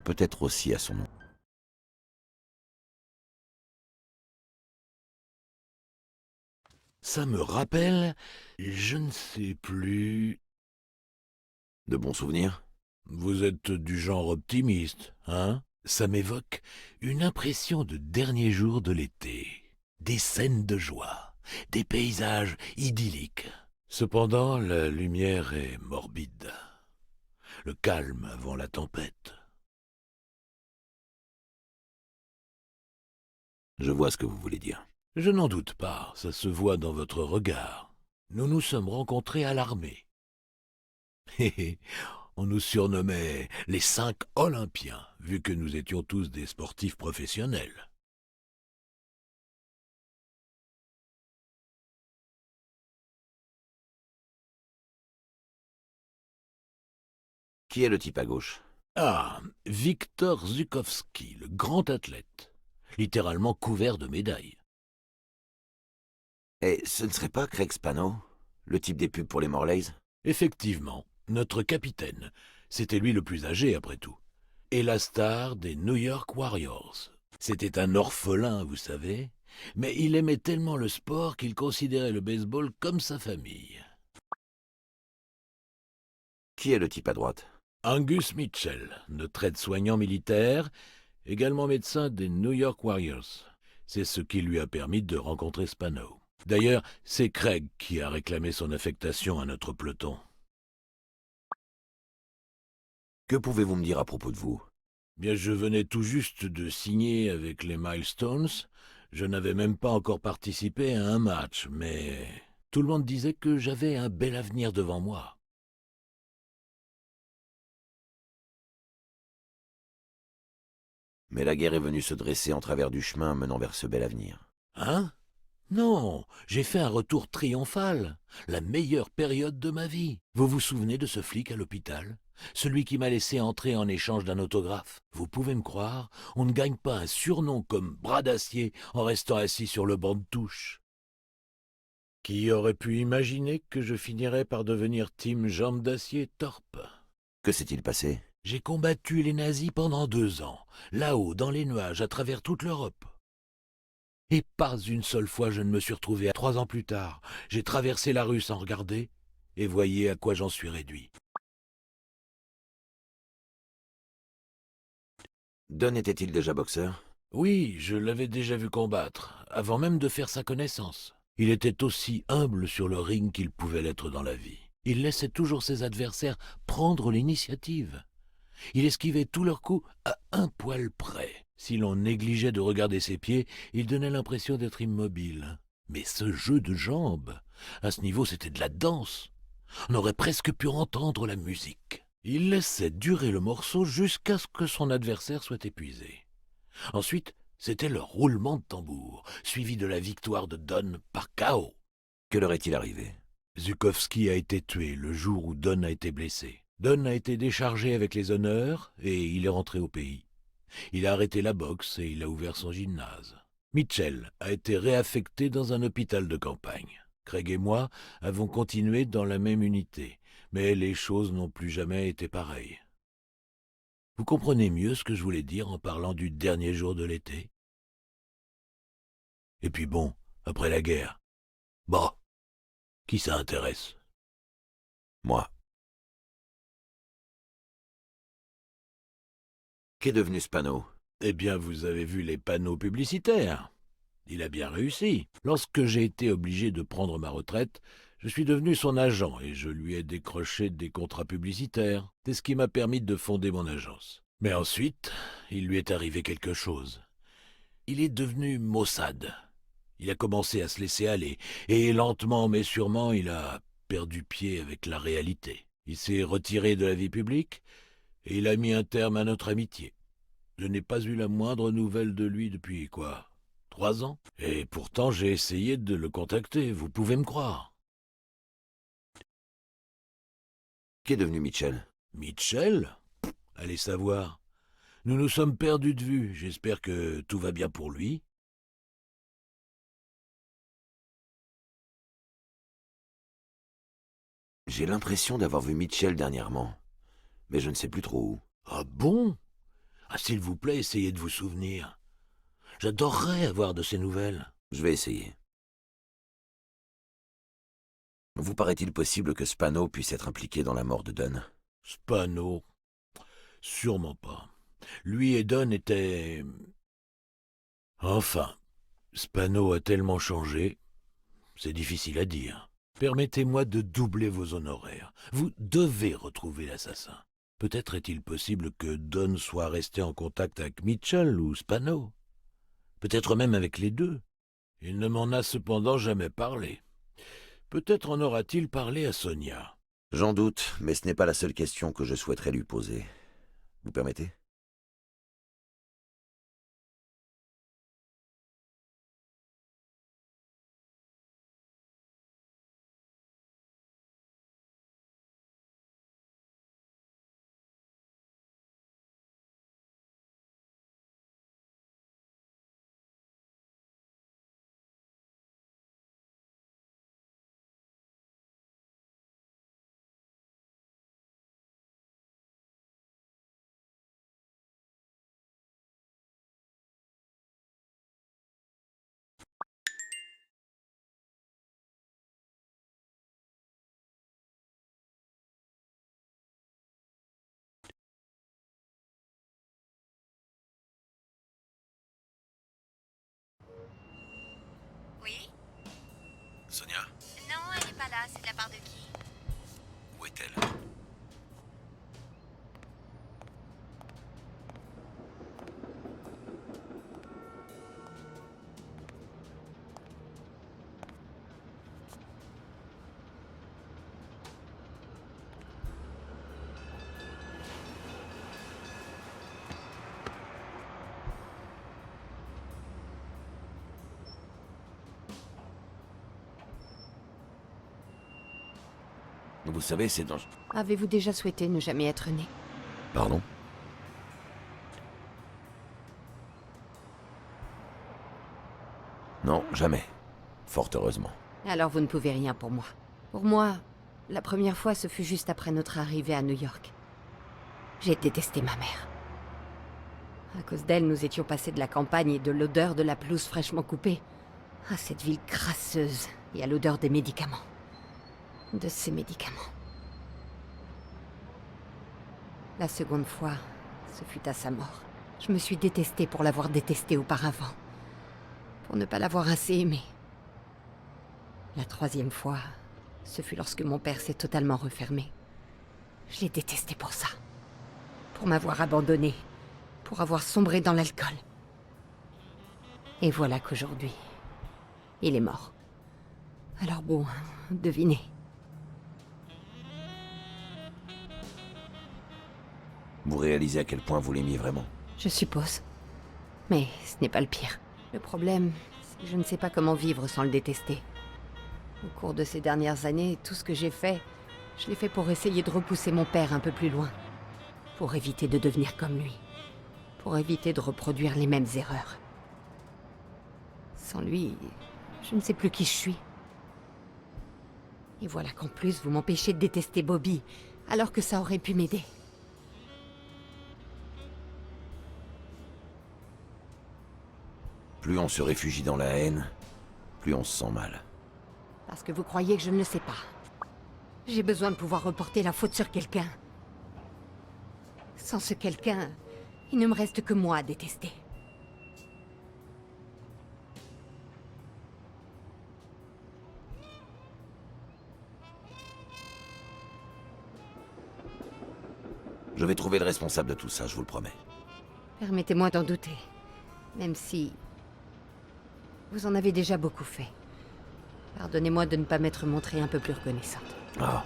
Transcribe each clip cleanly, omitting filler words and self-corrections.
peut-être aussi à son nom. Ça me rappelle, je ne sais plus... De bons souvenirs? Vous êtes du genre optimiste, hein? Ça m'évoque une impression de dernier jour de l'été. Des scènes de joie, des paysages idylliques. Cependant, la lumière est morbide. Le calme avant la tempête. Je vois ce que vous voulez dire. Je n'en doute pas, ça se voit dans votre regard. Nous nous sommes rencontrés à l'armée. Hé hé, on nous surnommait les 5 Olympiens, vu que nous étions tous des sportifs professionnels. Qui est le type à gauche? Ah, Viktor Zhukovski, le grand athlète, littéralement couvert de médailles. Et ce ne serait pas Craig Spano, le type des pubs pour les Morlays? Effectivement, notre capitaine, c'était lui le plus âgé après tout, et la star des New York Warriors. C'était un orphelin, vous savez, mais il aimait tellement le sport qu'il considérait le baseball comme sa famille. Qui est le type à droite? Angus Mitchell, notre aide-soignant militaire, également médecin des New York Warriors. C'est ce qui lui a permis de rencontrer Spano. D'ailleurs, c'est Craig qui a réclamé son affectation à notre peloton. Que pouvez-vous me dire à propos de vous? Bien, je venais tout juste de signer avec les Milestones. Je n'avais même pas encore participé à un match, mais tout le monde disait que j'avais un bel avenir devant moi. Mais la guerre est venue se dresser en travers du chemin menant vers ce bel avenir. Hein? Non, j'ai fait un retour triomphal. La meilleure période de ma vie. Vous vous souvenez de ce flic à l'hôpital? Celui qui m'a laissé entrer en échange d'un autographe. Vous pouvez me croire, on ne gagne pas un surnom comme bras d'acier en restant assis sur le banc de touche. Qui aurait pu imaginer que je finirais par devenir Team Jambes d'Acier Torpe? Que s'est-il passé? J'ai combattu les nazis pendant 2 ans, là-haut, dans les nuages, à travers toute l'Europe. Et pas une seule fois je ne me suis retrouvé à 3 ans plus tard. J'ai traversé la rue sans regarder, et voyez à quoi j'en suis réduit. Don était-il déjà boxeur? Oui, je l'avais déjà vu combattre, avant même de faire sa connaissance. Il était aussi humble sur le ring qu'il pouvait l'être dans la vie. Il laissait toujours ses adversaires prendre l'initiative. Il esquivait tous leurs coups à un poil près. Si l'on négligeait de regarder ses pieds, il donnait l'impression d'être immobile. Mais ce jeu de jambes, à ce niveau c'était de la danse. On aurait presque pu entendre la musique. Il laissait durer le morceau jusqu'à ce que son adversaire soit épuisé. Ensuite, c'était le roulement de tambour, suivi de la victoire de Don par KO. Que leur est-il arrivé? Zhukovski a été tué le jour où Don a été blessé. Don a été déchargé avec les honneurs et il est rentré au pays. Il a arrêté la boxe et il a ouvert son gymnase. Mitchell a été réaffecté dans un hôpital de campagne. Craig et moi avons continué dans la même unité, mais les choses n'ont plus jamais été pareilles. Vous comprenez mieux ce que je voulais dire en parlant du dernier jour de l'été? Et puis bon, après la guerre, bah, qui ça intéresse? Moi. Qu'est devenu Spano? Eh bien, vous avez vu les panneaux publicitaires. Il a bien réussi. Lorsque j'ai été obligé de prendre ma retraite, je suis devenu son agent et je lui ai décroché des contrats publicitaires. C'est ce qui m'a permis de fonder mon agence. Mais ensuite, il lui est arrivé quelque chose. Il est devenu Mossad. Il a commencé à se laisser aller, et lentement mais sûrement, il a perdu pied avec la réalité. Il s'est retiré de la vie publique, et il a mis un terme à notre amitié. Je n'ai pas eu la moindre nouvelle de lui depuis, 3 ans? Et pourtant j'ai essayé de le contacter, vous pouvez me croire. Qu'est devenu Mitchell? Mitchell? Allez savoir. Nous nous sommes perdus de vue, j'espère que tout va bien pour lui. J'ai l'impression d'avoir vu Mitchell dernièrement, mais je ne sais plus trop où. Ah bon? Ah, s'il vous plaît, essayez de vous souvenir. J'adorerais avoir de ces nouvelles. Je vais essayer. Vous paraît-il possible que Spano puisse être impliqué dans la mort de Dunn? Spano? Sûrement pas. Lui et Dunn étaient... Enfin, Spano a tellement changé, c'est difficile à dire. Permettez-moi de doubler vos honoraires. Vous devez retrouver l'assassin. Peut-être est-il possible que Dunn soit resté en contact avec Mitchell ou Spano. Peut-être même avec les deux. Il ne m'en a cependant jamais parlé. Peut-être en aura-t-il parlé à Sonia. J'en doute, mais ce n'est pas la seule question que je souhaiterais lui poser. Vous permettez? Oui? Sonia, Non, elle est pas là, c'est de la part de qui? où est-elle? Vous savez, c'est dans... Avez-vous déjà souhaité ne jamais être né? Pardon? Non, jamais. Fort heureusement. Alors vous ne pouvez rien pour moi. Pour moi, la première fois, ce fut juste après notre arrivée à New York. J'ai détesté ma mère. À cause d'elle, nous étions passés de la campagne et de l'odeur de la pelouse fraîchement coupée à cette ville crasseuse et à l'odeur des médicaments. De ces médicaments. La seconde fois, ce fut à sa mort. Je me suis détestée pour l'avoir détestée auparavant. Pour ne pas l'avoir assez aimée. La troisième fois, ce fut lorsque mon père s'est totalement refermé. Je l'ai détesté pour ça. Pour m'avoir abandonnée. Pour avoir sombré dans l'alcool. Et voilà qu'aujourd'hui, il est mort. Alors bon, devinez. Vous réalisez à quel point vous l'aimiez vraiment? Je suppose. Mais ce n'est pas le pire. Le problème, c'est que je ne sais pas comment vivre sans le détester. Au cours de ces dernières années, tout ce que j'ai fait, je l'ai fait pour essayer de repousser mon père un peu plus loin. Pour éviter de devenir comme lui. Pour éviter de reproduire les mêmes erreurs. Sans lui, je ne sais plus qui je suis. Et voilà qu'en plus, vous m'empêchez de détester Bobby, alors que ça aurait pu m'aider. Plus on se réfugie dans la haine, plus on se sent mal. Parce que vous croyez que je ne le sais pas. J'ai besoin de pouvoir reporter la faute sur quelqu'un. Sans ce quelqu'un, il ne me reste que moi à détester. Je vais trouver le responsable de tout ça, je vous le promets. Permettez-moi d'en douter. Même si... vous en avez déjà beaucoup fait. Pardonnez-moi de ne pas m'être montrée un peu plus reconnaissante. Ah.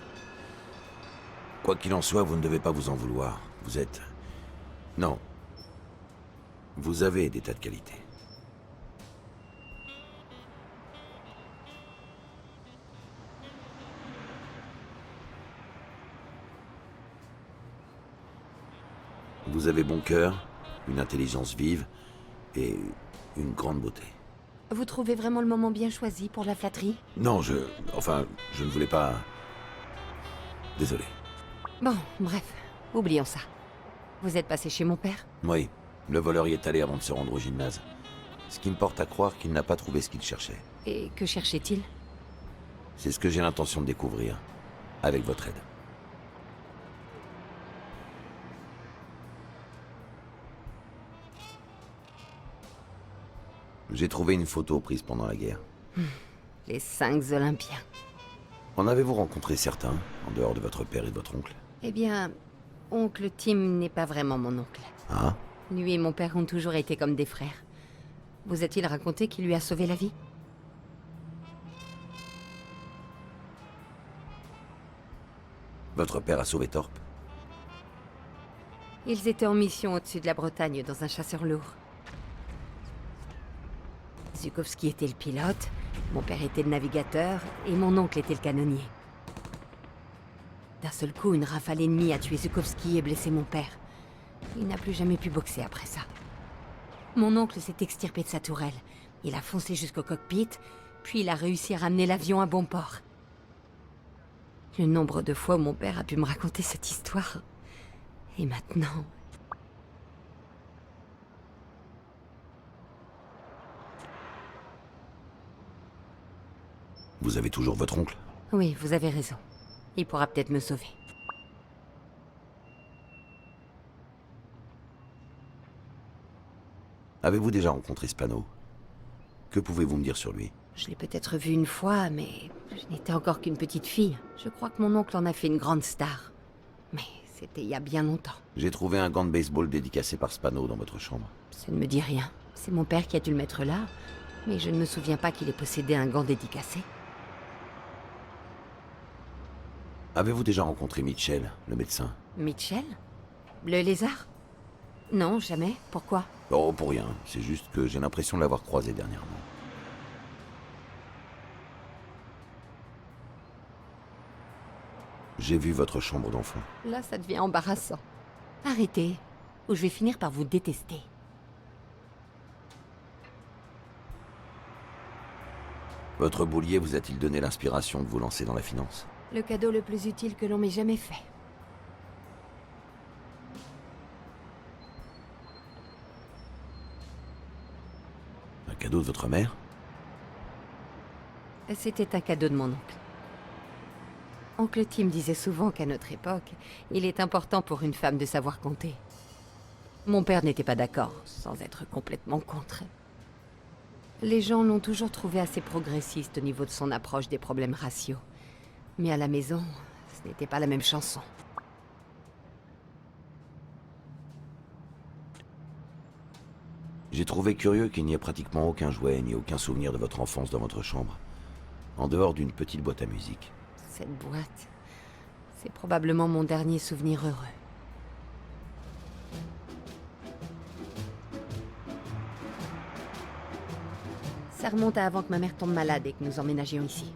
Quoi qu'il en soit, vous ne devez pas vous en vouloir. Vous êtes... Non. Vous avez des tas de qualités. Vous avez bon cœur, une intelligence vive et une grande beauté. Vous trouvez vraiment le moment bien choisi pour la flatterie? Non, Enfin, je ne voulais pas... Désolé. Bon, bref, oublions ça. Vous êtes passé chez mon père? Oui, le voleur y est allé avant de se rendre au gymnase. Ce qui me porte à croire qu'il n'a pas trouvé ce qu'il cherchait. Et que cherchait-il? C'est ce que j'ai l'intention de découvrir, avec votre aide. J'ai trouvé une photo prise pendant la guerre. Les 5 Olympiens. En avez-vous rencontré certains, en dehors de votre père et de votre oncle? Eh bien, oncle Tim n'est pas vraiment mon oncle. Ah? Lui et mon père ont toujours été comme des frères. Vous a-t-il raconté qu'il lui a sauvé la vie? Votre père a sauvé Thorpe? Ils étaient en mission au-dessus de la Bretagne dans un chasseur lourd. Zukowski était le pilote, mon père était le navigateur et mon oncle était le canonnier. D'un seul coup, une rafale ennemie a tué Zukowski et blessé mon père. Il n'a plus jamais pu boxer après ça. Mon oncle s'est extirpé de sa tourelle. Il a foncé jusqu'au cockpit, puis il a réussi à ramener l'avion à bon port. Le nombre de fois où mon père a pu me raconter cette histoire. Et maintenant... Vous avez toujours votre oncle? Oui, vous avez raison. Il pourra peut-être me sauver. Avez-vous déjà rencontré Spano? Que pouvez-vous me dire sur lui? Je l'ai peut-être vu une fois, mais je n'étais encore qu'une petite fille. Je crois que mon oncle en a fait une grande star. Mais c'était il y a bien longtemps. J'ai trouvé un gant de baseball dédicacé par Spano dans votre chambre. Ça ne me dit rien. C'est mon père qui a dû le mettre là, mais je ne me souviens pas qu'il ait possédé un gant dédicacé. Avez-vous déjà rencontré Mitchell, le médecin? Mitchell? Le lézard? Non, jamais. Pourquoi? Oh, pour rien. C'est juste que j'ai l'impression de l'avoir croisé dernièrement. J'ai vu votre chambre d'enfant. Là, ça devient embarrassant. Arrêtez, ou je vais finir par vous détester. Votre boulier vous a-t-il donné l'inspiration de vous lancer dans la finance? Le cadeau le plus utile que l'on m'ait jamais fait. Un cadeau de votre mère? C'était un cadeau de mon oncle. Oncle Tim disait souvent qu'à notre époque, il est important pour une femme de savoir compter. Mon père n'était pas d'accord, sans être complètement contre. Les gens l'ont toujours trouvé assez progressiste au niveau de son approche des problèmes raciaux. Mais à la maison, ce n'était pas la même chanson. J'ai trouvé curieux qu'il n'y ait pratiquement aucun jouet ni aucun souvenir de votre enfance dans votre chambre, en dehors d'une petite boîte à musique. Cette boîte, c'est probablement mon dernier souvenir heureux. Ça remonte à avant que ma mère tombe malade et que nous emménagions ici.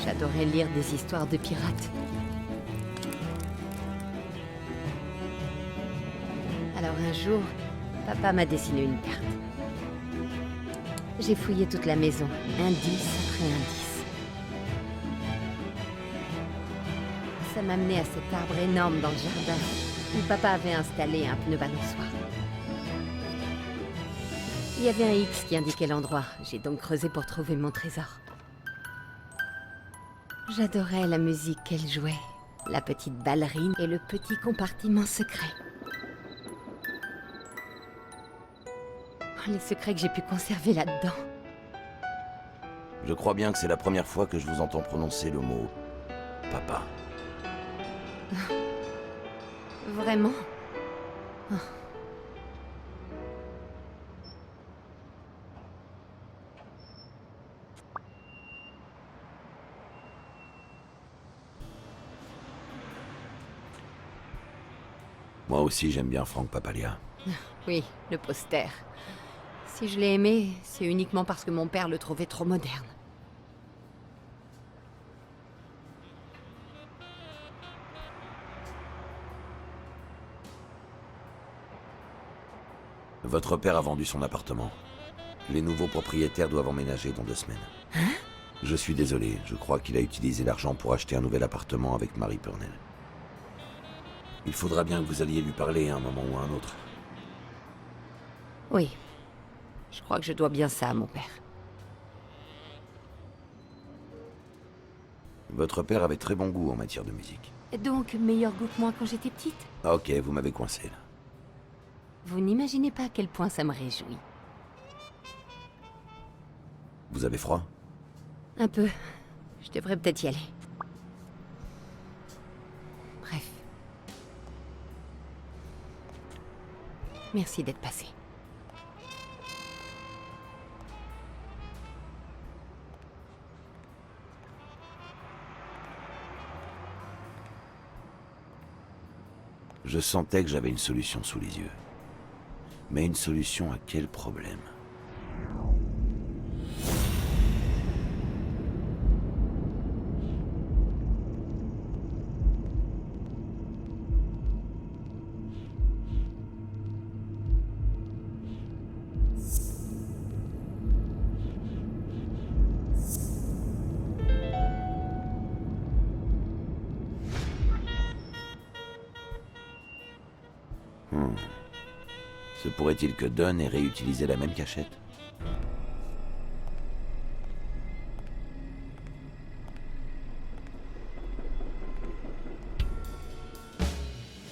J'adorais lire des histoires de pirates. Alors un jour, papa m'a dessiné une carte. J'ai fouillé toute la maison, indice après indice. Ça m'a amené à cet arbre énorme dans le jardin, où papa avait installé un pneu balançoire. Il y avait un X qui indiquait l'endroit. J'ai donc creusé pour trouver mon trésor. J'adorais la musique qu'elle jouait, la petite ballerine et le petit compartiment secret. Oh, les secrets que j'ai pu conserver là-dedans. Je crois bien que c'est la première fois que je vous entends prononcer le mot « papa ». Vraiment? Oh. Moi aussi, j'aime bien Frank Papalia. Oui, le poster. Si je l'ai aimé, c'est uniquement parce que mon père le trouvait trop moderne. Votre père a vendu son appartement. Les nouveaux propriétaires doivent emménager dans 2 semaines. Je suis désolé, je crois qu'il a utilisé l'argent pour acheter un nouvel appartement avec Marie Purnell. Il faudra bien que vous alliez lui parler à un moment ou à un autre. Oui. Je crois que je dois bien ça à mon père. Votre père avait très bon goût en matière de musique. Donc, meilleur goût que moi quand j'étais petite? Ah, ok, vous m'avez coincé là. Vous n'imaginez pas à quel point ça me réjouit. Vous avez froid? Un peu. Je devrais peut-être y aller. Bref. Merci d'être passé. Je sentais que j'avais une solution sous les yeux. Mais une solution à quel problème? Se pourrait-il que Dunn ait réutilisé la même cachette?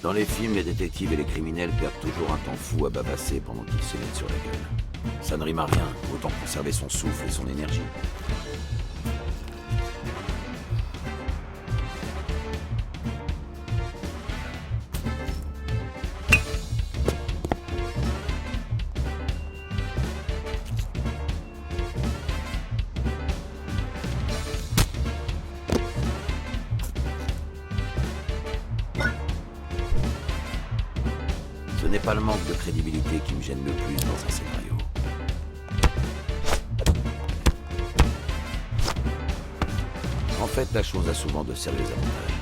Dans les films, les détectives et les criminels perdent toujours un temps fou à babasser pendant qu'ils se mettent sur la gueule. Ça ne rime à rien, autant conserver son souffle et son énergie. Ce n'est pas le manque de crédibilité qui me gêne le plus dans un scénario. En fait, la chose a souvent de sérieux avantages.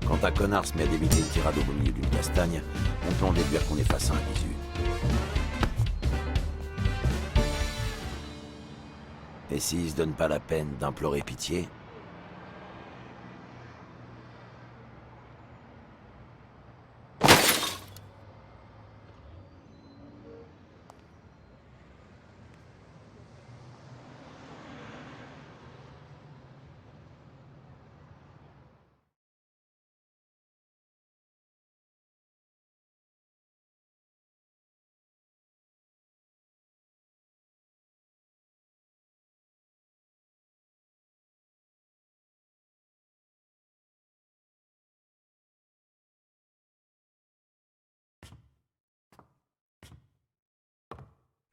Quand un connard se met à débiter une tirade au milieu d'une castagne, on peut en déduire qu'on est face à un bisu. Et s'il se donne pas la peine d'implorer pitié,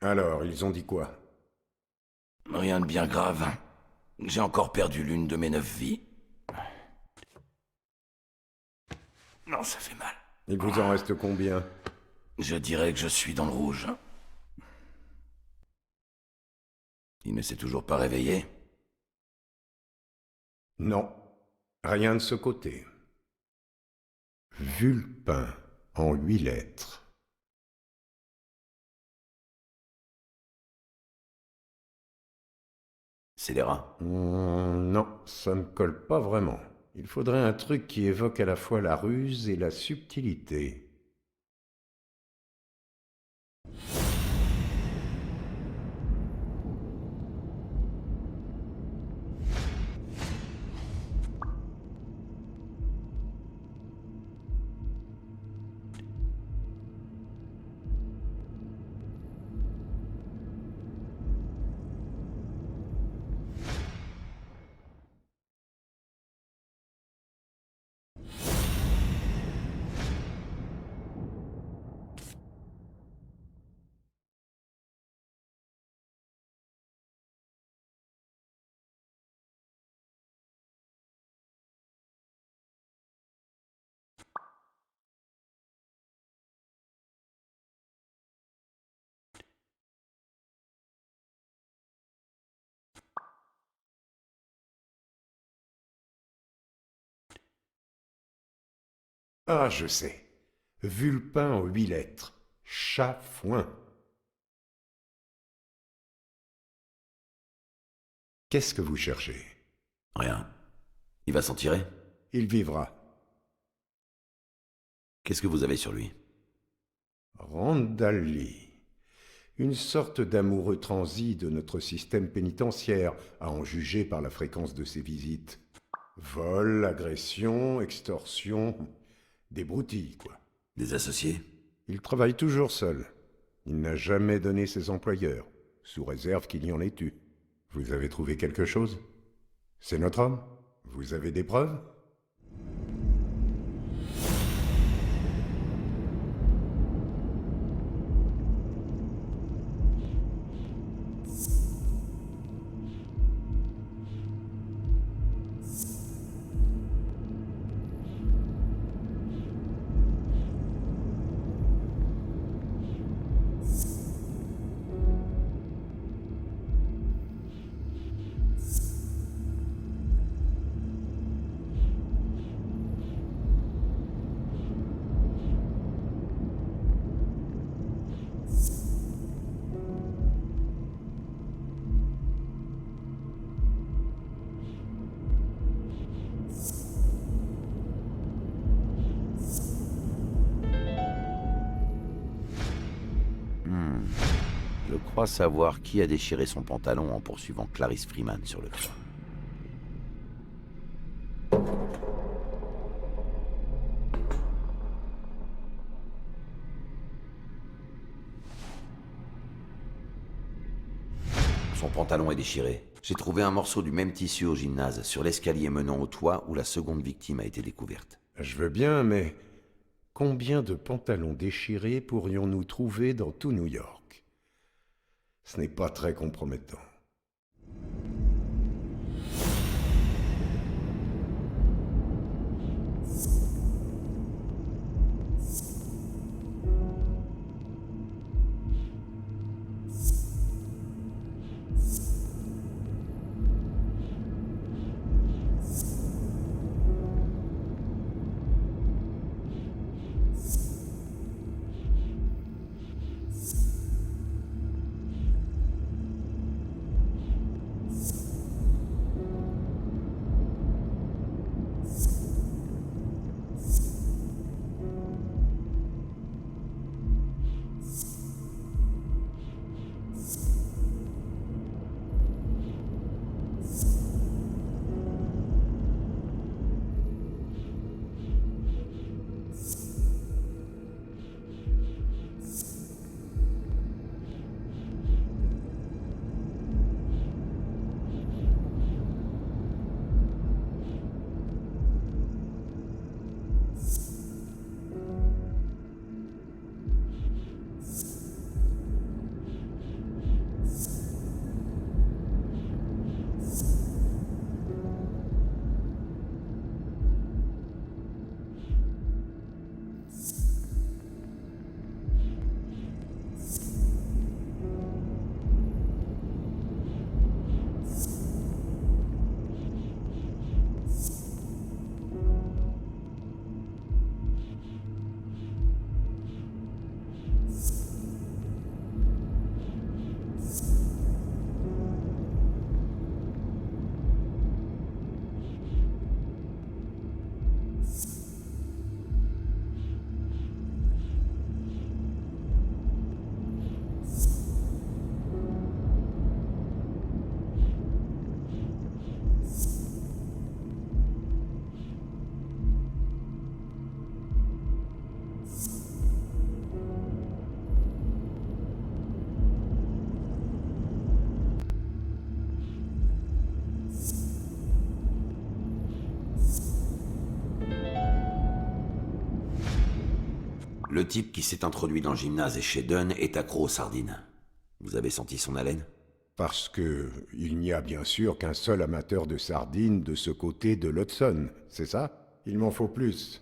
Alors, ils ont dit quoi? rien de bien grave. J'ai encore perdu l'une de mes 9 vies. Non, ça fait mal. Il vous en reste combien? Je dirais que je suis dans le rouge. Il ne s'est toujours pas réveillé? Non, rien de ce côté. Vulpin, en 8 lettres. C'est les rats. Non, ça ne colle pas vraiment. Il faudrait un truc qui évoque à la fois la ruse et la subtilité. Ah, je sais. Vulpin en 8 lettres. Chafouin. Qu'est-ce que vous cherchez? Rien. Il va s'en tirer? Il vivra. Qu'est-ce que vous avez sur lui? Randall Lee. Une sorte d'amoureux transi de notre système pénitentiaire, à en juger par la fréquence de ses visites. Vol, agression, extorsion... Des broutilles, quoi. Des associés? Il travaille toujours seul. Il n'a jamais donné ses employeurs, sous réserve qu'il y en ait eu. Vous avez trouvé quelque chose? C'est notre homme? Vous avez des preuves? Je crois savoir qui a déchiré son pantalon en poursuivant Clarice Freeman sur le toit. Son pantalon est déchiré. J'ai trouvé un morceau du même tissu au gymnase, sur l'escalier menant au toit où la seconde victime a été découverte. Je veux bien, mais... Combien de pantalons déchirés pourrions-nous trouver dans tout New York? Ce n'est pas très compromettant. Le type qui s'est introduit dans le gymnase et chez Dunn est accro aux sardines. Vous avez senti son haleine? Parce que il n'y a bien sûr qu'un seul amateur de sardines de ce côté de l'Hudson, c'est ça? Il m'en faut plus.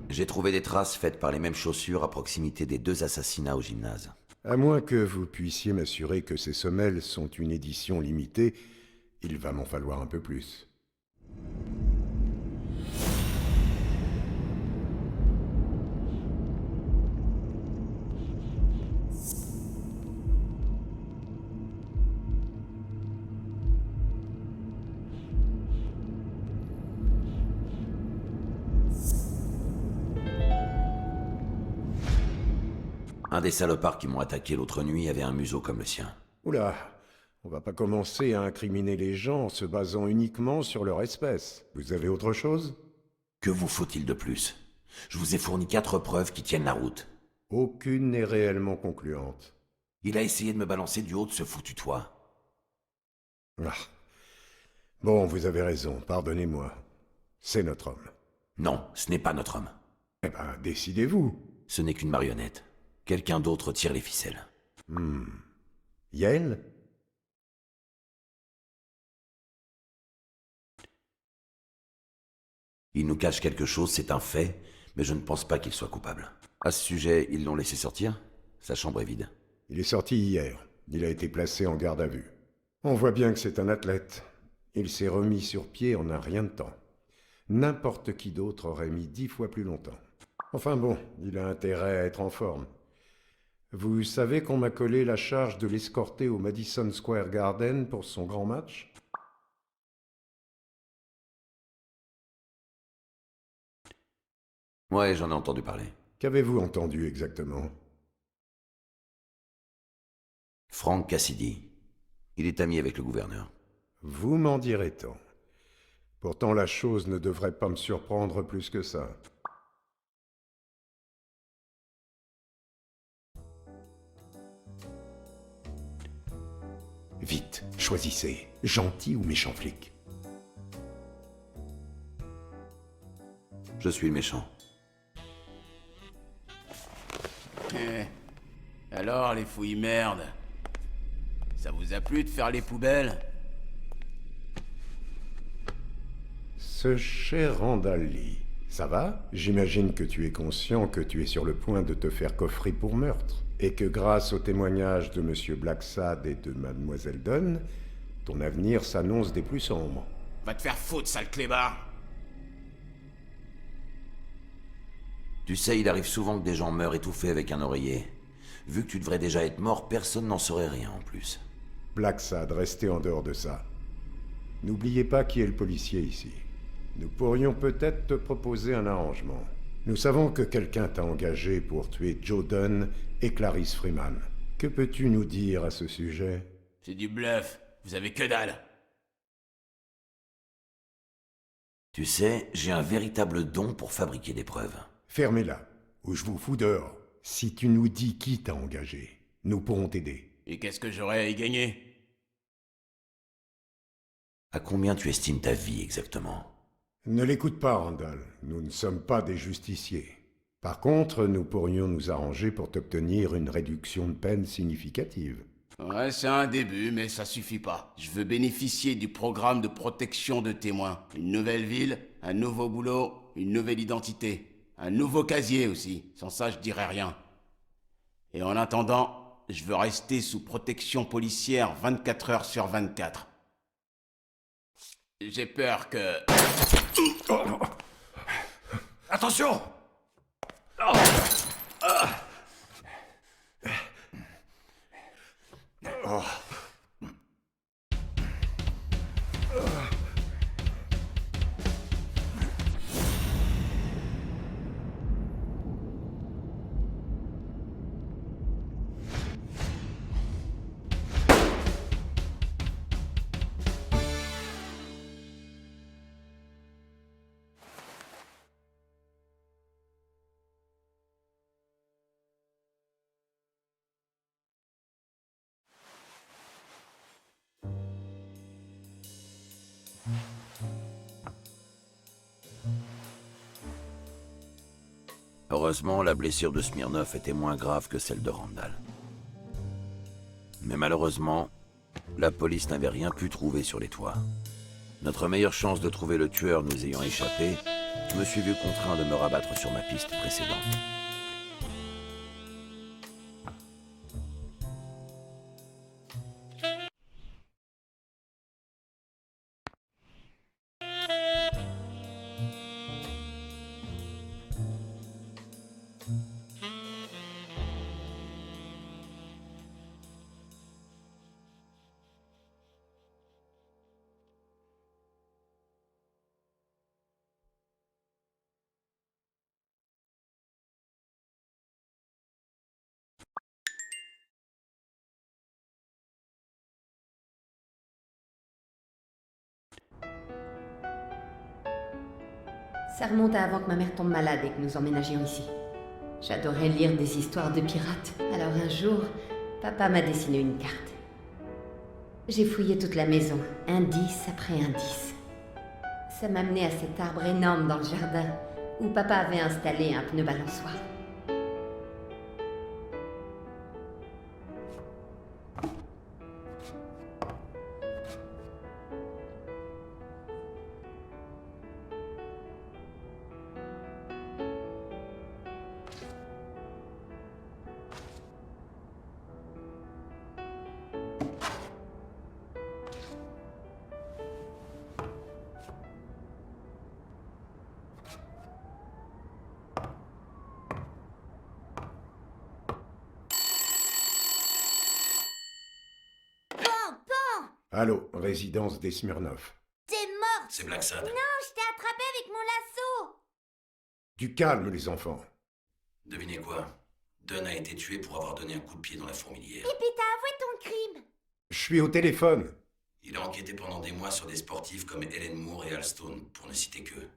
J'ai trouvé des traces faites par les mêmes chaussures à proximité des 2 assassinats au gymnase. À moins que vous puissiez m'assurer que ces semelles sont une édition limitée, il va m'en falloir un peu plus. Un des salopards qui m'ont attaqué l'autre nuit avait un museau comme le sien. Oula, on va pas commencer à incriminer les gens en se basant uniquement sur leur espèce. Vous avez autre chose? Que vous faut-il de plus? Je vous ai fourni 4 preuves qui tiennent la route. Aucune n'est réellement concluante. Il a essayé de me balancer du haut de ce foutu toit. Ah. Bon, vous avez raison, pardonnez-moi. C'est notre homme. Non, ce n'est pas notre homme. Eh ben, décidez-vous. Ce n'est qu'une marionnette. Quelqu'un d'autre tire les ficelles. Yael? Il nous cache quelque chose, c'est un fait, mais je ne pense pas qu'il soit coupable. À ce sujet, ils l'ont laissé sortir? Sa chambre est vide. Il est sorti hier. Il a été placé en garde à vue. On voit bien que c'est un athlète. Il s'est remis sur pied en un rien de temps. N'importe qui d'autre aurait mis 10 fois plus longtemps. Enfin bon, il a intérêt à être en forme. Vous savez qu'on m'a collé la charge de l'escorter au Madison Square Garden pour son grand match? Ouais, j'en ai entendu parler. Qu'avez-vous entendu exactement? Frank Cassidy. Il est ami avec le gouverneur. Vous m'en direz tant. Pourtant la chose ne devrait pas me surprendre plus que ça. Vite, choisissez, gentil ou méchant flic. Je suis le méchant. Alors, les fouilles merde. Ça vous a plu de faire les poubelles? Ce cher Randall Lee, ça va? J'imagine que tu es conscient que tu es sur le point de te faire coffrer pour meurtre, et que grâce aux témoignages de Monsieur Blacksad et de Mademoiselle Dunn, ton avenir s'annonce des plus sombres. Va te faire foutre, sale clébard! Tu sais, il arrive souvent que des gens meurent étouffés avec un oreiller. Vu que tu devrais déjà être mort, personne n'en saurait rien en plus. Blacksad, restez en dehors de ça. N'oubliez pas qui est le policier ici. Nous pourrions peut-être te proposer un arrangement. Nous savons que quelqu'un t'a engagé pour tuer Joe Dunn et Clarice Freeman. Que peux-tu nous dire à ce sujet? C'est du bluff, vous avez que dalle. Tu sais, j'ai un véritable don pour fabriquer des preuves. Fermez-la, ou je vous fous dehors. Si tu nous dis qui t'a engagé, nous pourrons t'aider. Et qu'est-ce que j'aurais à y gagner? À combien tu estimes ta vie exactement? Ne l'écoute pas, Randall. Nous ne sommes pas des justiciers. Par contre, nous pourrions nous arranger pour t'obtenir une réduction de peine significative. Ouais, c'est un début, mais ça suffit pas. Je veux bénéficier du programme de protection de témoins. Une nouvelle ville, un nouveau boulot, une nouvelle identité. Un nouveau casier aussi. Sans ça, je dirais rien. Et en attendant, je veux rester sous protection policière 24 heures sur 24. J'ai peur que... Attention! Heureusement, la blessure de Smirnov était moins grave que celle de Randall. Mais malheureusement, la police n'avait rien pu trouver sur les toits. Notre meilleure chance de trouver le tueur nous ayant échappé, je me suis vu contraint de me rabattre sur ma piste précédente. Ça remonte à avant que ma mère tombe malade et que nous emménagions ici. J'adorais lire des histoires de pirates. Alors un jour, papa m'a dessiné une carte. J'ai fouillé toute la maison, indice après indice. Ça m'a mené à cet arbre énorme dans le jardin, où papa avait installé un pneu balançoire. Allô, résidence des Smirnov. T'es morte! C'est Black Sad. Non, je t'ai attrapé avec mon lasso! Du calme, les enfants. Devinez quoi? Dunn a été tué pour avoir donné un coup de pied dans la fourmilière. Et puis t'as avoué ton crime! Je suis au téléphone. Il a enquêté pendant des mois sur des sportifs comme Helen Moore et Al Stone, pour ne citer qu'eux.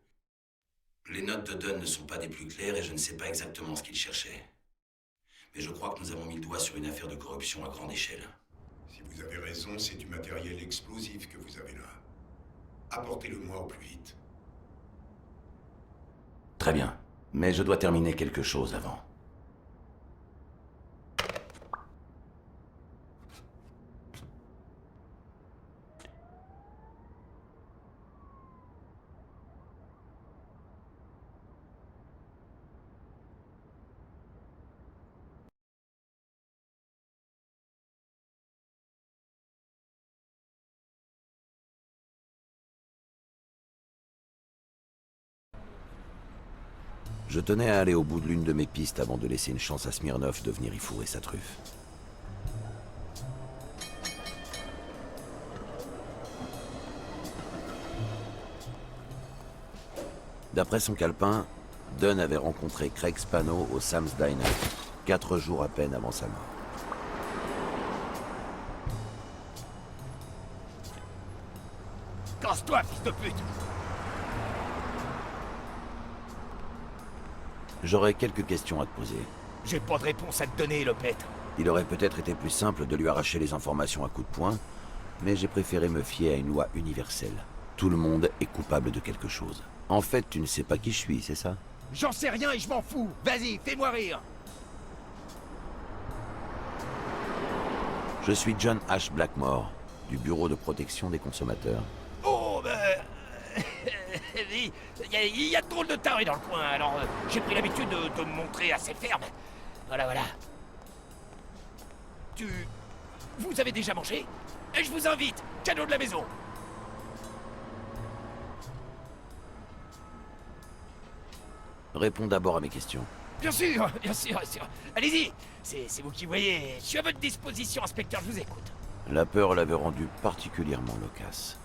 Les notes de Dunn ne sont pas des plus claires et je ne sais pas exactement ce qu'il cherchait. Mais je crois que nous avons mis le doigt sur une affaire de corruption à grande échelle. Si vous avez raison, c'est du matériel explosif que vous avez là. Apportez-le-moi au plus vite. Très bien, mais je dois terminer quelque chose avant. Je tenais à aller au bout de l'une de mes pistes avant de laisser une chance à Smirnov de venir y fourrer sa truffe. D'après son calepin, Dunn avait rencontré Craig Spano au Sam's Diner, 4 jours à peine avant sa mort. Casse-toi, fils de pute! J'aurais quelques questions à te poser. J'ai pas de réponse à te donner, Lopette. Il aurait peut-être été plus simple de lui arracher les informations à coups de poing, mais j'ai préféré me fier à une loi universelle. Tout le monde est coupable de quelque chose. En fait, tu ne sais pas qui je suis, c'est ça? J'en sais rien et je m'en fous. Vas-y, fais-moi rire. Je suis John H. Blackmore, du Bureau de protection des consommateurs. Oh, ben... Il y a drôle de tarés dans le coin, alors j'ai pris l'habitude de me montrer assez ferme. Voilà, voilà. Vous avez déjà mangé? Et je vous invite, cadeau de la maison. Réponds d'abord à mes questions. Bien sûr, bien sûr, bien sûr. Allez-y, c'est vous qui voyez. Je suis à votre disposition, inspecteur, je vous écoute. La peur l'avait rendu particulièrement loquace.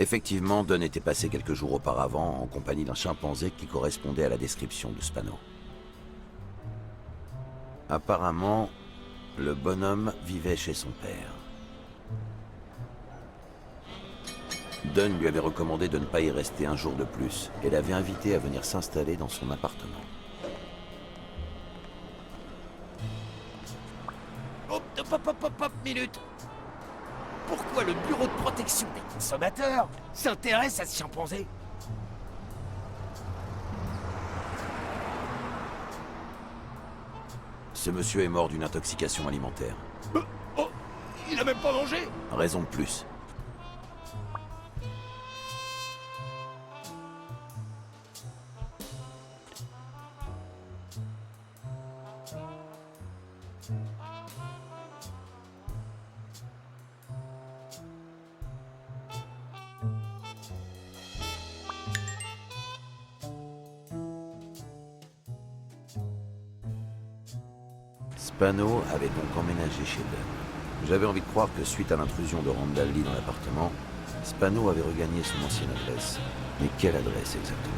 Effectivement, Dunn était passé quelques jours auparavant en compagnie d'un chimpanzé qui correspondait à la description de Spano. Apparemment, le bonhomme vivait chez son père. Dunn lui avait recommandé de ne pas y rester un jour de plus et l'avait invité à venir s'installer dans son appartement. Hop, minute. Pourquoi le bureau de protection des consommateurs s'intéresse à ce chimpanzé? Ce monsieur est mort d'une intoxication alimentaire. Oh, il a même pas mangé? Raison de plus. Spano avait donc emménagé chez Dunn. J'avais envie de croire que suite à l'intrusion de Randall Lee dans l'appartement, Spano avait regagné son ancienne adresse. Mais quelle adresse exactement?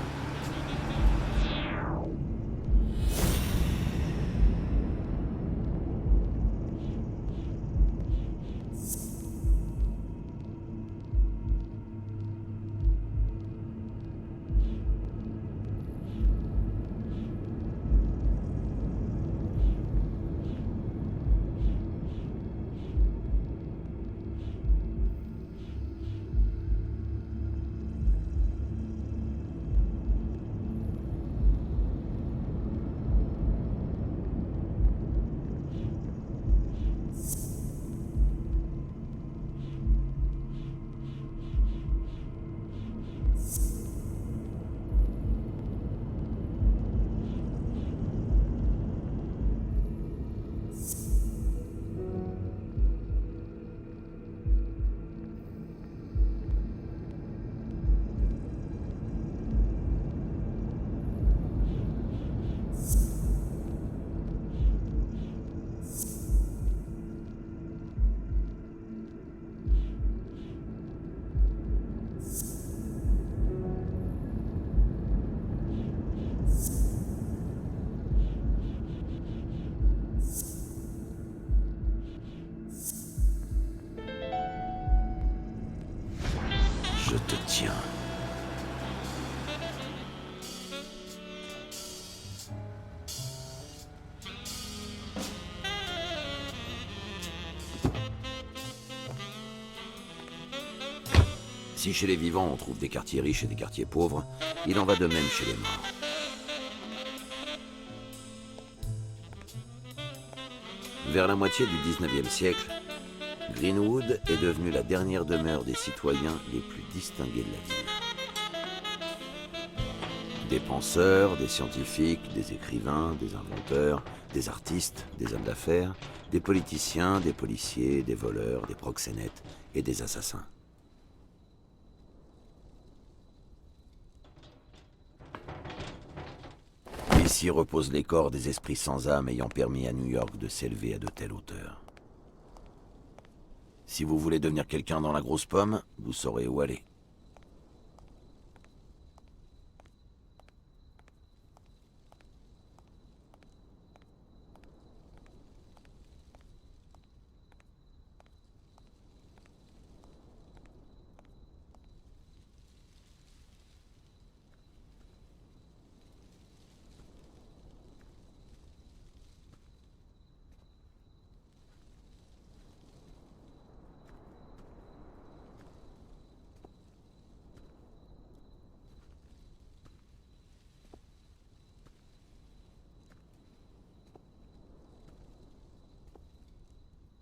te tiens. Si chez les vivants on trouve des quartiers riches et des quartiers pauvres, il en va de même chez les morts. Vers la moitié du 19e siècle, Greenwood est devenu la dernière demeure des citoyens les plus distingués de la ville. Des penseurs, des scientifiques, des écrivains, des inventeurs, des artistes, des hommes d'affaires, des politiciens, des policiers, des voleurs, des proxénètes et des assassins. Ici reposent les corps des esprits sans âme ayant permis à New York de s'élever à de telles hauteurs. Si vous voulez devenir quelqu'un dans la grosse pomme, vous saurez où aller.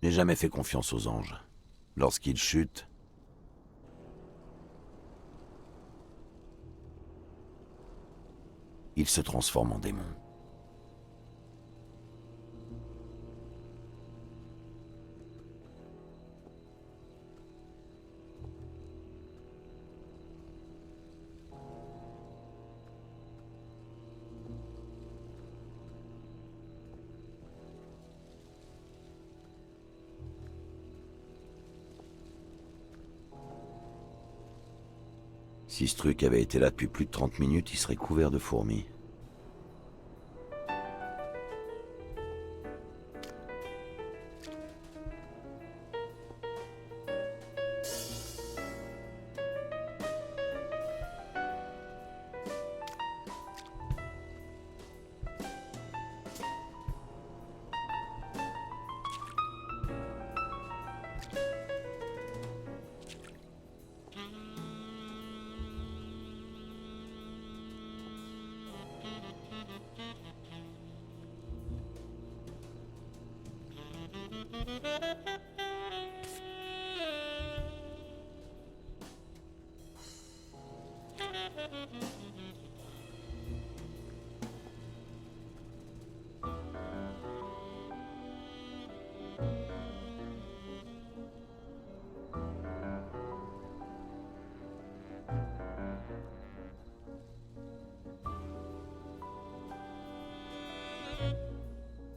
J'ai jamais fait confiance aux anges. Lorsqu'ils chutent, ils se transforment en démons. Si ce truc avait été là depuis plus de 30 minutes, il serait couvert de fourmis.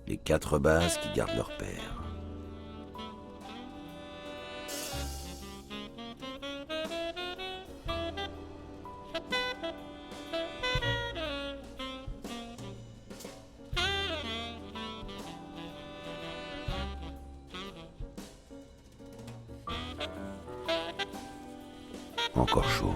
Les 4 bases qui gardent leur père. Encore chaud.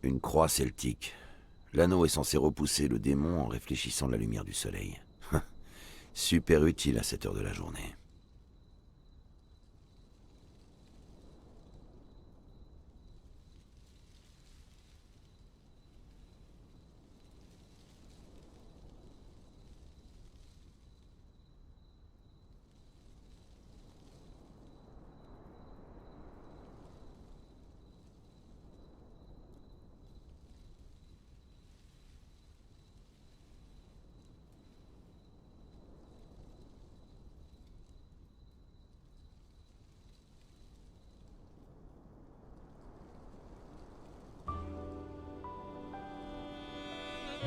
Une croix celtique. L'anneau est censé repousser le démon en réfléchissant la lumière du soleil. Super utile à cette heure de la journée.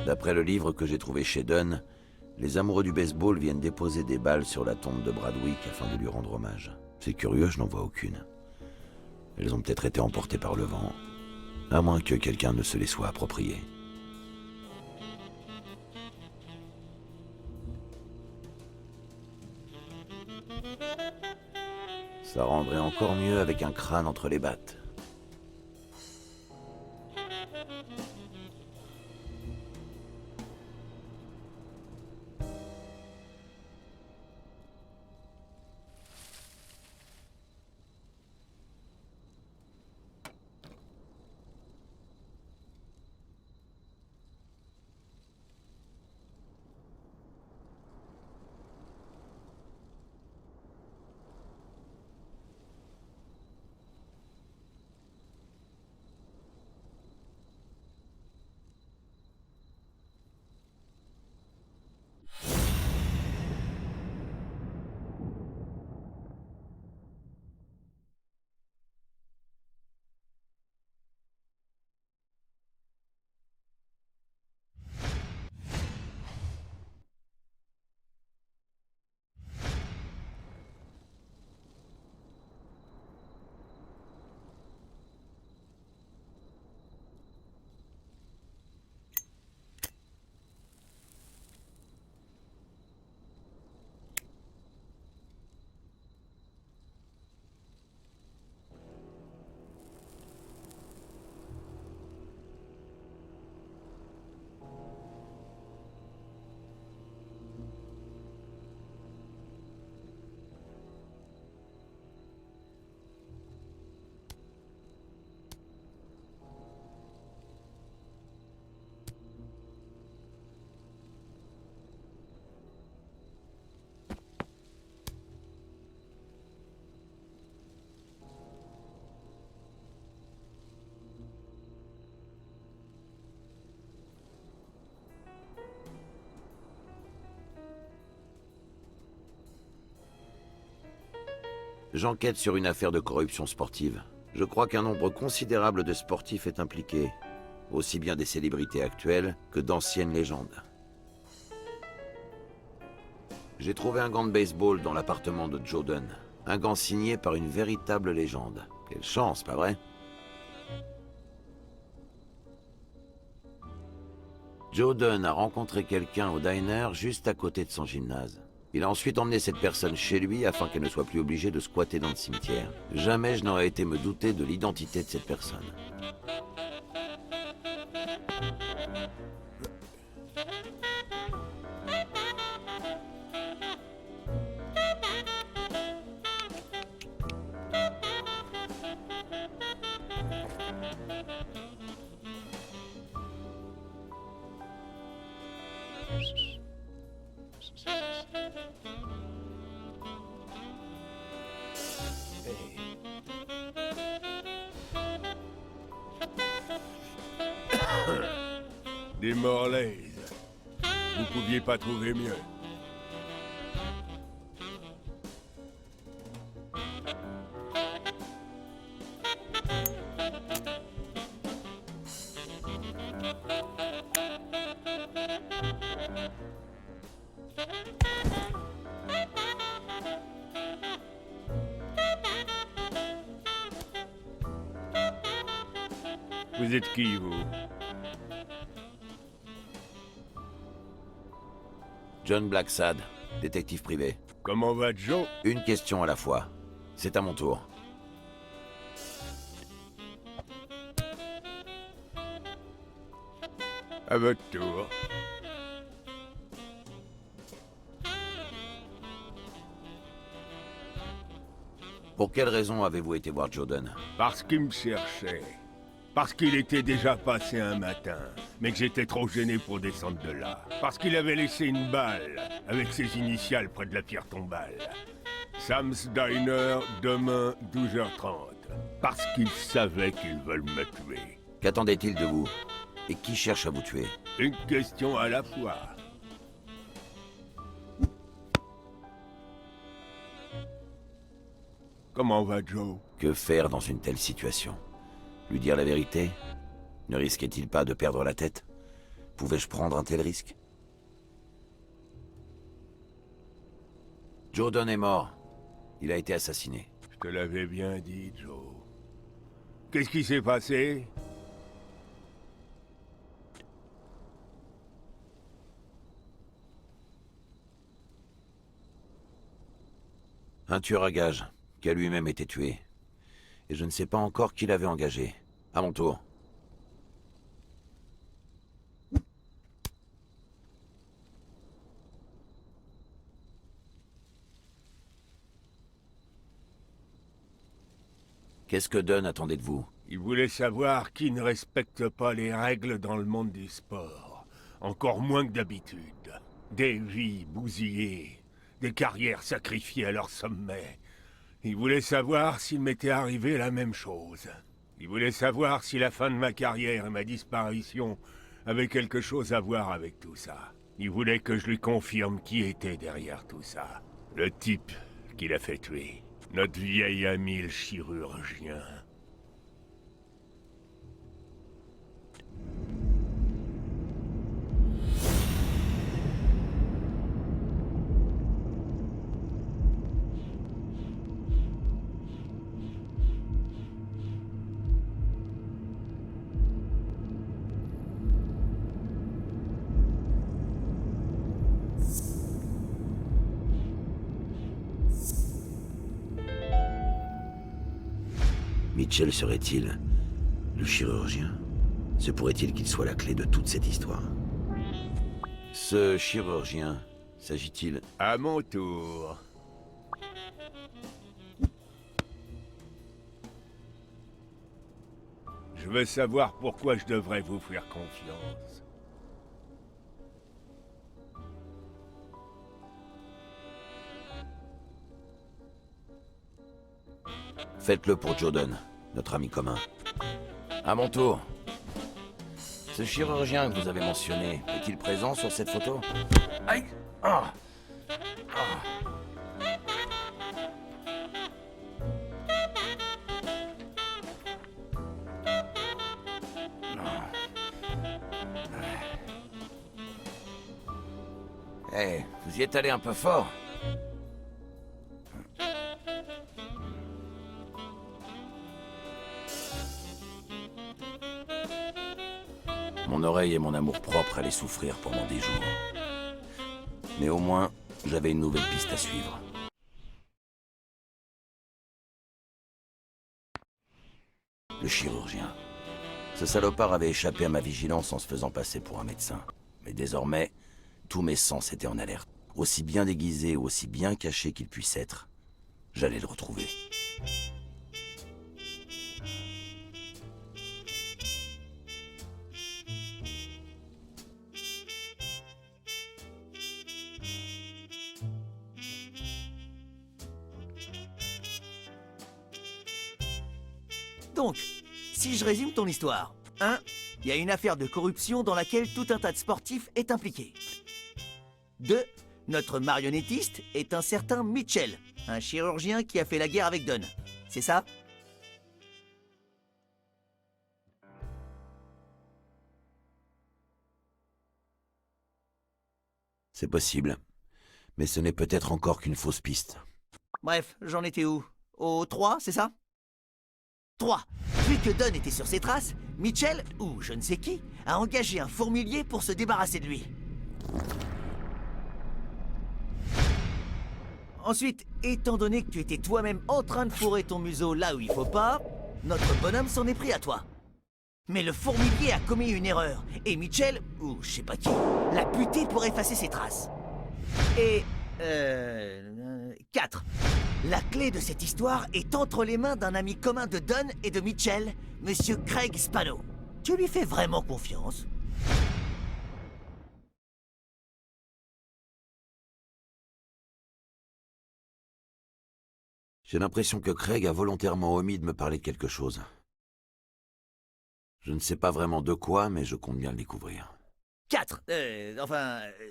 D'après le livre que j'ai trouvé chez Dunn, les amoureux du baseball viennent déposer des balles sur la tombe de Bradwick afin de lui rendre hommage. C'est curieux, je n'en vois aucune. Elles ont peut-être été emportées par le vent, à moins que quelqu'un ne se les soit appropriées. Ça rendrait encore mieux avec un crâne entre les battes. J'enquête sur une affaire de corruption sportive. Je crois qu'un nombre considérable de sportifs est impliqué, aussi bien des célébrités actuelles que d'anciennes légendes. J'ai trouvé un gant de baseball dans l'appartement de Joe Dunn. Un gant signé par une véritable légende. Quelle chance, pas vrai? Joe Dunn a rencontré quelqu'un au diner juste à côté de son gymnase. Il a ensuite emmené cette personne chez lui afin qu'elle ne soit plus obligée de squatter dans le cimetière. Jamais je n'aurais été me douter de l'identité de cette personne. Des Morlays. Vous pouviez pas trouver mieux. Vous êtes qui, vous? John Blacksad, détective privé. Comment va Joe? Une question à la fois. C'est à mon tour. À votre tour. Pour quelle raison avez-vous été voir Joe Dunn? Parce qu'il me cherchait. Parce qu'il était déjà passé un matin, mais que j'étais trop gêné pour descendre de là. Parce qu'il avait laissé une balle, avec ses initiales près de la pierre tombale. Sam's Diner, demain, 12h30. Parce qu'il savait qu'ils veulent me tuer. Qu'attendait-il de vous? Et qui cherche à vous tuer? Une question à la fois. Comment va Joe? Que faire dans une telle situation? Lui dire la vérité? Ne risquait-il pas de perdre la tête? Pouvais-je prendre un tel risque? Joe Dunn est mort. Il a été assassiné. Je te l'avais bien dit, Joe. Qu'est-ce qui s'est passé? Un tueur à gages, qui a lui-même été tué. Et je ne sais pas encore qui l'avait engagé. À mon tour. Qu'est-ce que Dunn attendait de vous? Il voulait savoir qui ne respecte pas les règles dans le monde du sport. Encore moins que d'habitude. Des vies bousillées, des carrières sacrifiées à leur sommet. Il voulait savoir s'il m'était arrivé la même chose. Il voulait savoir si la fin de ma carrière et ma disparition avaient quelque chose à voir avec tout ça. Il voulait que je lui confirme qui était derrière tout ça. Le type qui l'a fait tuer. Notre vieil ami le chirurgien. Mitchell serait-il le chirurgien? Se pourrait-il qu'il soit la clé de toute cette histoire? Ce chirurgien, s'agit-il... À mon tour. Je veux savoir pourquoi je devrais vous faire confiance. Faites-le pour Joe Dunn, notre ami commun. À mon tour. Ce chirurgien que vous avez mentionné, est-il présent sur cette photo? Aïe! Ah! Eh, vous y êtes allé un peu fort. Mon oreille et mon amour-propre allaient souffrir pendant des jours. Mais au moins, j'avais une nouvelle piste à suivre. Le chirurgien. Ce salopard avait échappé à ma vigilance en se faisant passer pour un médecin. Mais désormais, tous mes sens étaient en alerte. Aussi bien déguisé ou aussi bien caché qu'il puisse être, j'allais le retrouver. Donc, si je résume ton histoire. 1. Il y a une affaire de corruption dans laquelle tout un tas de sportifs est impliqué. 2. Notre marionnettiste est un certain Mitchell, un chirurgien qui a fait la guerre avec Dunn. C'est ça? C'est possible. Mais ce n'est peut-être encore qu'une fausse piste. Bref, j'en étais où? Au 3, c'est ça? 3. Vu que Dunn était sur ses traces, Mitchell, ou je ne sais qui, a engagé un fourmilier pour se débarrasser de lui. Ensuite, étant donné que tu étais toi-même en train de fourrer ton museau là où il faut pas, notre bonhomme s'en est pris à toi. Mais le fourmilier a commis une erreur, et Mitchell, ou je sais pas qui, l'a buté pour effacer ses traces. Et... 4. La clé de cette histoire est entre les mains d'un ami commun de Dunn et de Mitchell, Monsieur Craig Spano. Tu lui fais vraiment confiance? J'ai l'impression que Craig a volontairement omis de me parler de quelque chose. Je ne sais pas vraiment de quoi, mais je compte bien le découvrir. 4.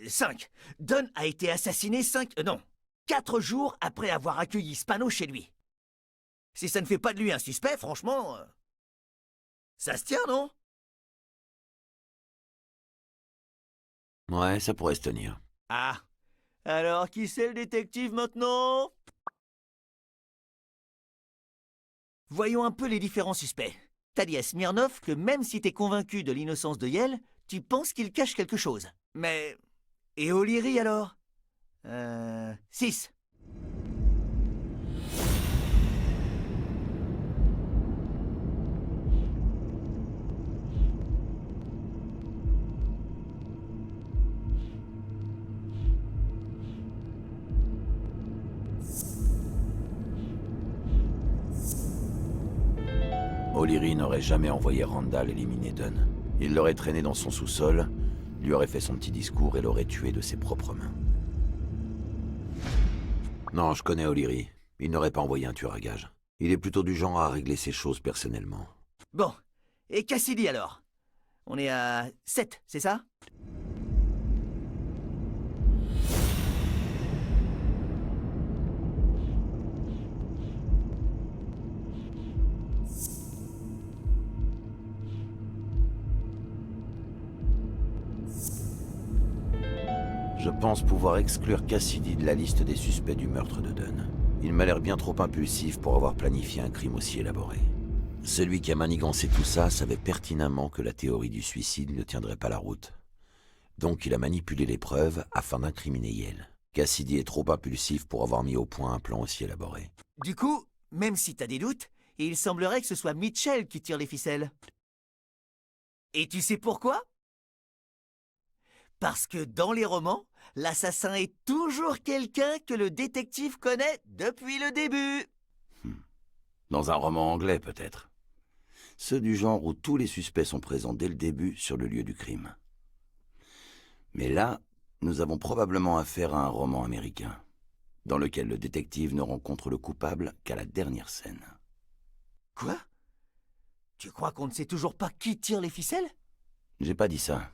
5. Dunn a été assassiné 4 jours après avoir accueilli Spano chez lui. Si ça ne fait pas de lui un suspect, franchement... ça se tient, non? Ouais, ça pourrait se tenir. Ah. Alors, qui c'est le détective maintenant? Voyons un peu les différents suspects. T'as dit à Smirnov que même si t'es convaincu de l'innocence de Yale, tu penses qu'il cache quelque chose. Mais... Et O'Leary alors? 6. O'Leary n'aurait jamais envoyé Randall éliminer Dunn. Il l'aurait traîné dans son sous-sol, lui aurait fait son petit discours et l'aurait tué de ses propres mains. Non, je connais O'Leary. Il n'aurait pas envoyé un tueur à gages. Il est plutôt du genre à régler ses choses personnellement. Bon. Et Cassidy alors? On est à 7, c'est ça? Je pense pouvoir exclure Cassidy de la liste des suspects du meurtre de Dunn. Il m'a l'air bien trop impulsif pour avoir planifié un crime aussi élaboré. Celui qui a manigancé tout ça savait pertinemment que la théorie du suicide ne tiendrait pas la route. Donc il a manipulé les preuves afin d'incriminer Yale. Cassidy est trop impulsif pour avoir mis au point un plan aussi élaboré. Du coup, même si t'as des doutes, il semblerait que ce soit Mitchell qui tire les ficelles. Et tu sais pourquoi? Parce que dans les romans, l'assassin est toujours quelqu'un que le détective connaît depuis le début. Dans un roman anglais, peut-être. Ceux du genre où tous les suspects sont présents dès le début sur le lieu du crime. Mais là, nous avons probablement affaire à un roman américain, dans lequel le détective ne rencontre le coupable qu'à la dernière scène. Quoi? Tu crois qu'on ne sait toujours pas qui tire les ficelles? J'ai pas dit ça.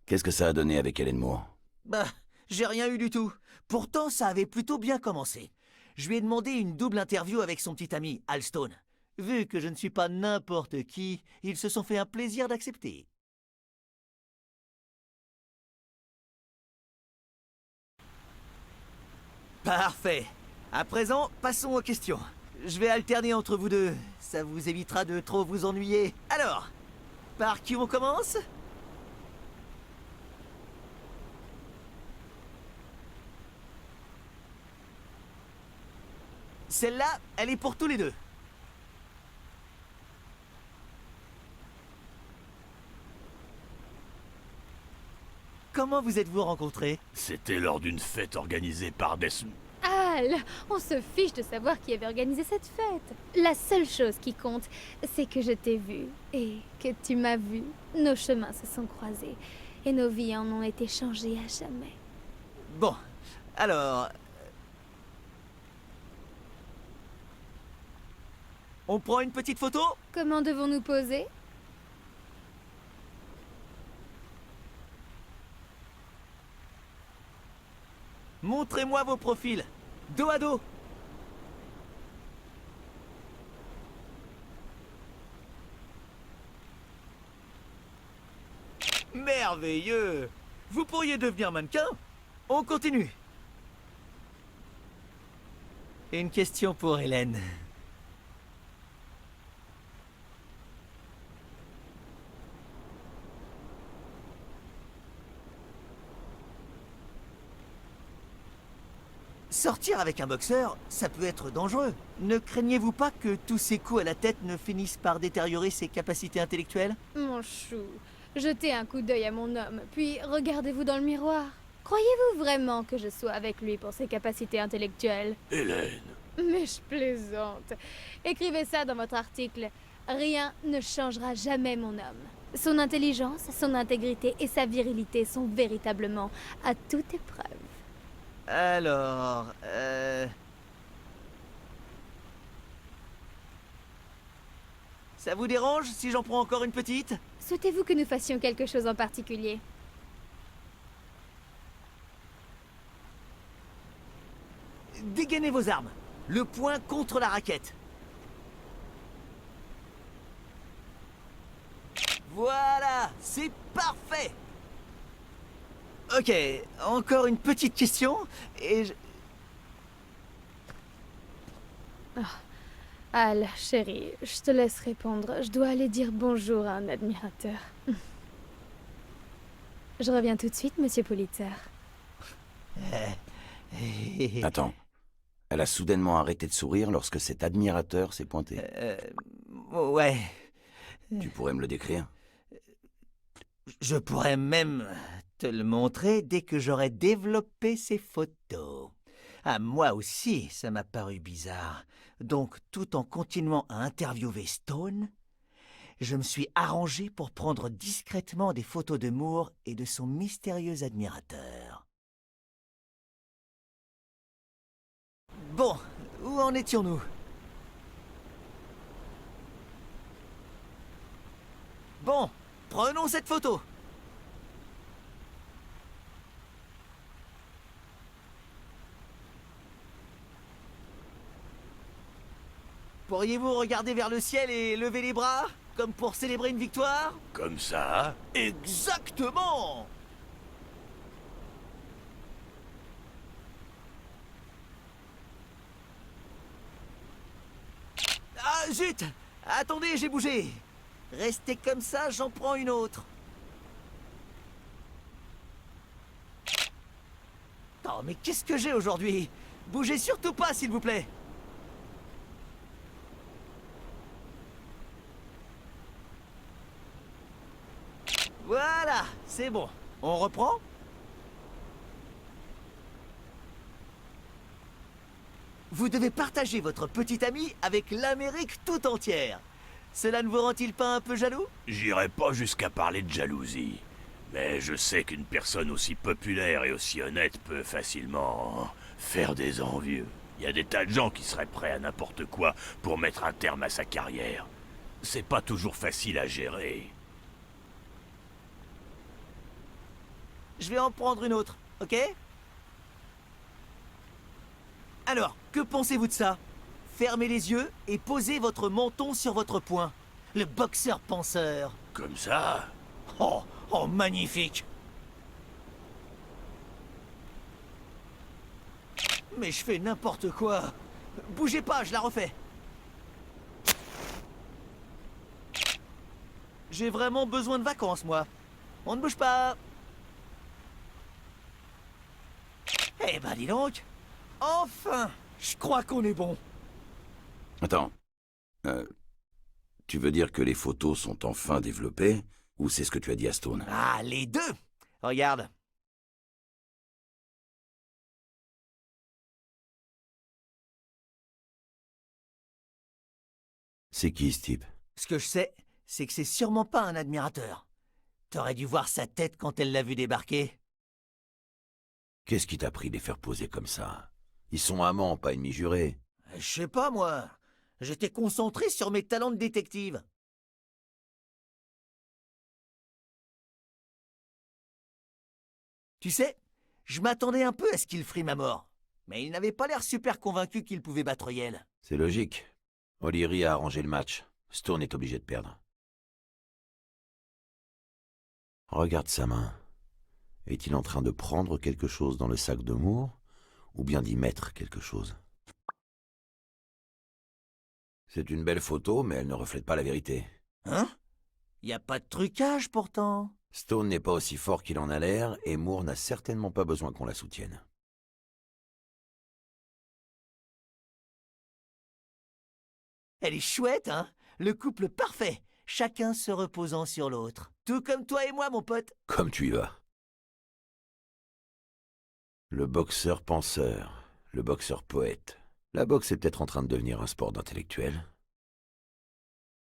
Qu'est-ce que ça a donné avec Helen Moore? Bah, j'ai rien eu du tout. Pourtant, ça avait plutôt bien commencé. Je lui ai demandé une double interview avec son petit ami, Al Stone. Vu que je ne suis pas n'importe qui, ils se sont fait un plaisir d'accepter. Parfait. À présent, passons aux questions. Je vais alterner entre vous deux. Ça vous évitera de trop vous ennuyer. Alors, par qui on commence? Celle-là, elle est pour tous les deux. Comment vous êtes-vous rencontrés? C'était lors d'une fête organisée par des... Al, on se fiche de savoir qui avait organisé cette fête. La seule chose qui compte, c'est que je t'ai vu et que tu m'as vu. Nos chemins se sont croisés et nos vies en ont été changées à jamais. Bon, alors... On prend une petite photo? Comment devons-nous poser? Montrez-moi vos profils, dos à dos. Merveilleux! Vous pourriez devenir mannequin? On continue. Une question pour Hélène. Sortir avec un boxeur, ça peut être dangereux. Ne craignez-vous pas que tous ces coups à la tête ne finissent par détériorer ses capacités intellectuelles? Mon chou, jetez un coup d'œil à mon homme, puis regardez-vous dans le miroir. Croyez-vous vraiment que je sois avec lui pour ses capacités intellectuelles? Hélène! Mais je plaisante. Écrivez ça dans votre article. Rien ne changera jamais mon homme. Son intelligence, son intégrité et sa virilité sont véritablement à toute épreuve. Alors, ça vous dérange si j'en prends encore une petite? Souhaitez-vous que nous fassions quelque chose en particulier? Dégainez vos armes. Le poing contre la raquette. Voilà, c'est parfait. Ok, encore une petite question, et je... Al, chérie, je te laisse répondre. Je dois aller dire bonjour à un admirateur. Je reviens tout de suite, monsieur Pulitzer. Attends. Elle a soudainement arrêté de sourire lorsque cet admirateur s'est pointé. Ouais, Tu pourrais me le décrire? je pourrais même te le montrer dès que j'aurai développé ces photos. Ah, moi aussi, ça m'a paru bizarre. Donc, tout en continuant à interviewer Stone, je me suis arrangé pour prendre discrètement des photos de Moore et de son mystérieux admirateur. Bon, où en étions-nous? Bon, prenons cette photo. Pourriez-vous regarder vers le ciel et lever les bras, comme pour célébrer une victoire? Comme ça? Exactement! Ah, zut! Attendez, j'ai bougé! Restez comme ça, j'en prends une autre. Oh, mais qu'est-ce que j'ai aujourd'hui? Bougez surtout pas, s'il vous plaît! Voilà, c'est bon. On reprend? Vous devez partager votre petit ami avec l'Amérique tout entière. Cela ne vous rend-il pas un peu jaloux? J'irai pas jusqu'à parler de jalousie. Mais je sais qu'une personne aussi populaire et aussi honnête peut facilement faire des envieux. Il y a des tas de gens qui seraient prêts à n'importe quoi pour mettre un terme à sa carrière. C'est pas toujours facile à gérer. Je vais en prendre une autre, ok? Alors, que pensez-vous de ça? Fermez les yeux et posez votre menton sur votre poing. Le boxeur penseur. Comme ça? Oh, oh, magnifique! Mais je fais n'importe quoi. Bougez pas, je la refais. J'ai vraiment besoin de vacances, moi. On ne bouge pas. Eh ben, dis donc. Enfin, je crois qu'on est bon. Attends. Tu veux dire que les photos sont enfin développées, ou c'est ce que tu as dit à Stone? Ah, les deux. Regarde. C'est qui ce type? Ce que je sais, c'est que c'est sûrement pas un admirateur. T'aurais dû voir sa tête quand elle l'a vu débarquer. Qu'est-ce qui t'a pris de les faire poser comme ça? Ils sont amants, pas ennemis jurés. Je sais pas, moi. J'étais concentré sur mes talents de détective. Tu sais, je m'attendais un peu à ce qu'il frime à mort. Mais il n'avait pas l'air super convaincu qu'il pouvait battre Yale. C'est logique. O'Leary a arrangé le match. Stone est obligé de perdre. Regarde sa main. Est-il en train de prendre quelque chose dans le sac de Moore, ou bien d'y mettre quelque chose? C'est une belle photo, mais elle ne reflète pas la vérité. Hein? Y a pas de trucage, pourtant. Stone n'est pas aussi fort qu'il en a l'air, et Moore n'a certainement pas besoin qu'on la soutienne. Elle est chouette, hein? Le couple parfait, chacun se reposant sur l'autre. Tout comme toi et moi, mon pote. Comme tu y vas. Le boxeur penseur, le boxeur poète. La boxe est peut-être en train de devenir un sport d'intellectuel.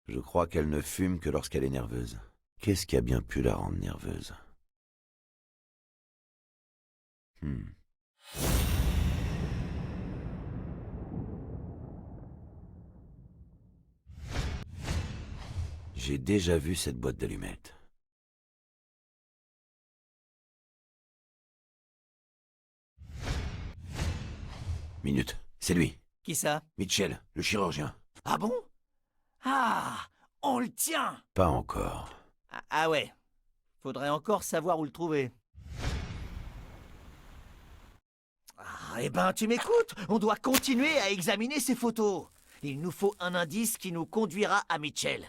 Je crois qu'elle ne fume que lorsqu'elle est nerveuse. Qu'est-ce qui a bien pu la rendre nerveuse? J'ai déjà vu cette boîte d'allumettes. Minute, c'est lui. Qui ça? Mitchell, le chirurgien. Ah bon? Ah, on le tient! Pas encore. Ah ouais, faudrait encore savoir où le trouver. Eh ben, tu m'écoutes. On doit continuer à examiner ces photos. Il nous faut un indice qui nous conduira à Mitchell.